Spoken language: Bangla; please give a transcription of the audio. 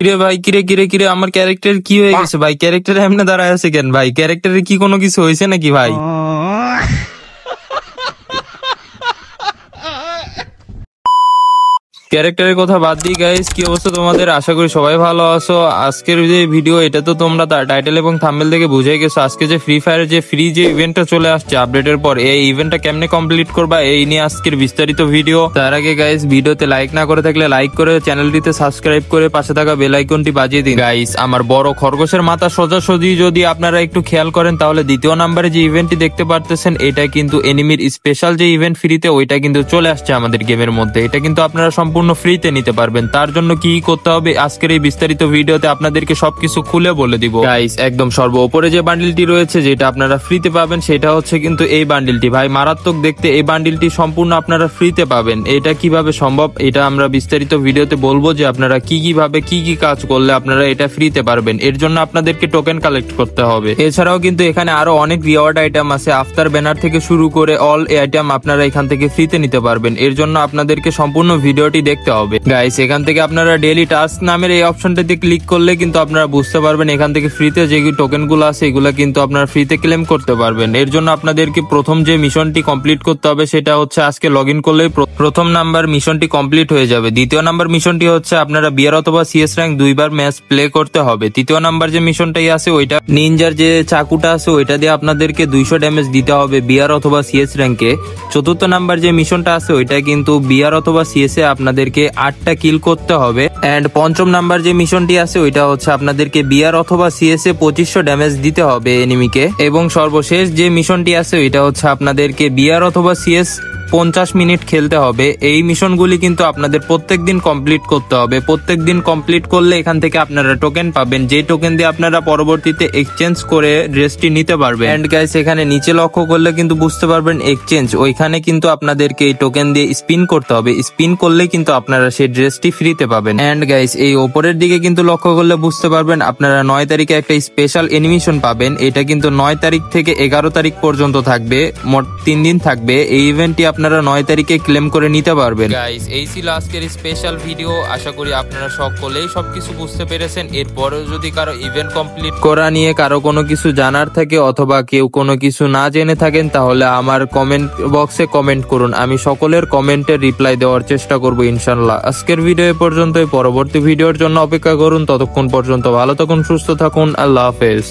কিরে ভাই, কিরে কিরে কিরে আমার ক্যারেক্টার কি হয়ে গেছে ভাই? ক্যারেক্টার এমনি দাঁড়ায় আছে কেন ভাই? ক্যারেক্টারে কি কোনো কিছু হয়েছে নাকি ভাই? ক্যারেক্টারের কথা বাদ দিই গাইস, কি অবস্থা তোমাদের? আশা করি সবাই ভালো আছো। আজকের যে ভিডিও, এটা তো তোমরা টাইটেল এবং থাম্বনেল থেকে বুঝে গেছো। আজকে যে ফ্রি ফায়ারের যে ফ্রি যে ইভেন্টটা চলে আসছে আপডেটের পর, এই ইভেন্টটা কেমনে কমপ্লিট করবা এই নিয়ে আজকের বিস্তারিত ভিডিও। তার আগে গাইস, ভিডিওতে লাইক না করে থাকলে লাইক করে চ্যানেলটিতে সাবস্ক্রাইব করে পাশে থাকা বেল আইকনটি বাজিয়ে দিন। গাইস, আমার বড় খরগোশের মাথা সোজাসুজি যদি আপনারা একটু খেয়াল করেন, তাহলে দ্বিতীয় নম্বরে যে ইভেন্টটি দেখতে পারতেছেন, এটা কিন্তু এনিমির স্পেশাল যে ইভেন্ট ফ্রিতে, ওইটা কিন্তু চলে আসছে আমাদের গেমের মধ্যে। এটা কিন্তু আপনারা সম্পূর্ণ ফ্রিতে নিতে পারবেন। তার জন্য কি করতে হবে আজকের এই বিস্তারিত ভিডিওতে আপনাদেরকে সবকিছু খুলে বলে দিব গাইস। একদম সর্বোপরে যে বান্ডিলটি রয়েছে, যেটা আপনারা ফ্রিতে পাবেন, সেটা হচ্ছে কিন্তু এই বান্ডিলটি। ভাই মারাত্মক দেখতে, এই বান্ডিলটি সম্পূর্ণ আপনারা ফ্রিতে পাবেন। এটা কিভাবে সম্ভব এটা আমরা বিস্তারিত ভিডিওতে বলবো, যে আপনারা কিভাবে কি কাজ করলে আপনারা এটা ফ্রিতে পারবেন। এর জন্য আপনাদেরকে টোকেন কালেক্ট করতে হবে। এছাড়াও কিন্তু এখানে আরো অনেক রিওয়ার্ড আইটেম আছে, আফতার ব্যানার থেকে শুরু করে অল আইটেম আপনারা এখান থেকে ফ্রিতে নিতে পারবেন। এর জন্য আপনাদেরকে সম্পূর্ণ ভিডিওটি দেখতে হবে গাইস। এখান থেকে আপনারা ডেইলি টাস্ক নামের এই অপশনটাতে ক্লিক করলে কিন্তু আপনারা বুঝতে পারবেন এখান থেকে ফ্রিতে যে টোকেন গুলো আছে, এগুলা কিন্তু আপনারা ফ্রিতে ক্লেম করতে পারবেন। এর জন্য আপনাদেরকে প্রথম যে মিশনটি কমপ্লিট করতে হবে, সেটা হচ্ছে আজকে লগ ইন করলেই প্রথম নাম্বার মিশনটি কমপ্লিট হয়ে যাবে। দ্বিতীয় নাম্বার মিশনটি হচ্ছে আপনারা বিআর অথবা সিএস র্যাঙ্ক 2বার ম্যাচ প্লে করতে হবে। তৃতীয় নাম্বার যে মিশনটাই আছে, ওইটা নিনজার যে চাকুটা আছে, ওইটা দিয়ে আপনাদেরকে 200 ড্যামেজ দিতে হবে বিআর অথবা সিএস র্যাঙ্কে। চতুর্থ নাম্বার যে মিশনটা আছে, ওইটা কিন্তু বিআর অথবা সিএস এ আপনাদেরকে 8টা কিল করতে হবে। এন্ড পঞ্চম নাম্বার যে মিশনটি আছে, ওইটা হচ্ছে আপনাদেরকে বিআর অথবা সিএস এ 2500 ড্যামেজ দিতে হবে এনিমিকে। এবং সর্বশেষ যে মিশনটি আছে, ওইটা হচ্ছে আপনাদেরকে বিআর অথবা সিএস 50 মিনিট খেলতে হবে। এই মিশনগুলি কিন্তু আপনাদের প্রত্যেকদিন কমপ্লিট করতে হবে। প্রত্যেকদিন কমপ্লিট করলে এখান থেকে আপনারা টোকেন পাবেন, যে টোকেন দিয়ে আপনারা পরবর্তীতে এক্সচেঞ্জ করে ড্রেসটি নিতে পারবেন। এন্ড গাইস, এখানে নিচে লক্ষ্য করলে কিন্তু বুঝতে পারবেন এক্সচেঞ্জ, ওইখানে কিন্তু আপনাদেরকে এই টোকেন দিয়ে স্পিন করতে হবে। স্পিন করলে কিন্তু আপনারা সেই ড্রেসটি ফ্রিতে পাবেন। এন্ড গাইস, এই ওপরের দিকে কিন্তু লক্ষ্য করলে বুঝতে পারবেন আপনারা 9 তারিখে একটা স্পেশাল এনিমেশন পাবেন। এটা কিন্তু 9 তারিখ থেকে 11 তারিখ পর্যন্ত থাকবে, মোট 3 দিন থাকবে। এই ইভেন্টটি আপনারা 9 তারিখে ক্লেম করে নিতে পারবেন। গাইস, এই ছিল আজকের স্পেশাল ভিডিও। আশা করি আপনারা সকলেই সবকিছু বুঝতে পেরেছেন। এরপরেও যদি কারো ইভেন্ট কমপ্লিট করা নিয়ে কারো কোনো কিছু জানার থাকে, অথবা কেউ কোনো কিছু না জেনে থাকেন, তাহলে আমার কমেন্ট বক্সে কমেন্ট করুন। আমি সকলের কমেন্টের রিপ্লাই দেওয়ার চেষ্টা করব ইনশাল্লাহ। আজকের ভিডিও এ পর্যন্তই। পরবর্তী ভিডিওর জন্য অপেক্ষা করুন। ততক্ষণ পর্যন্ত ভালো থাকুন, সুস্থ থাকুন। আল্লাহ হাফেজ।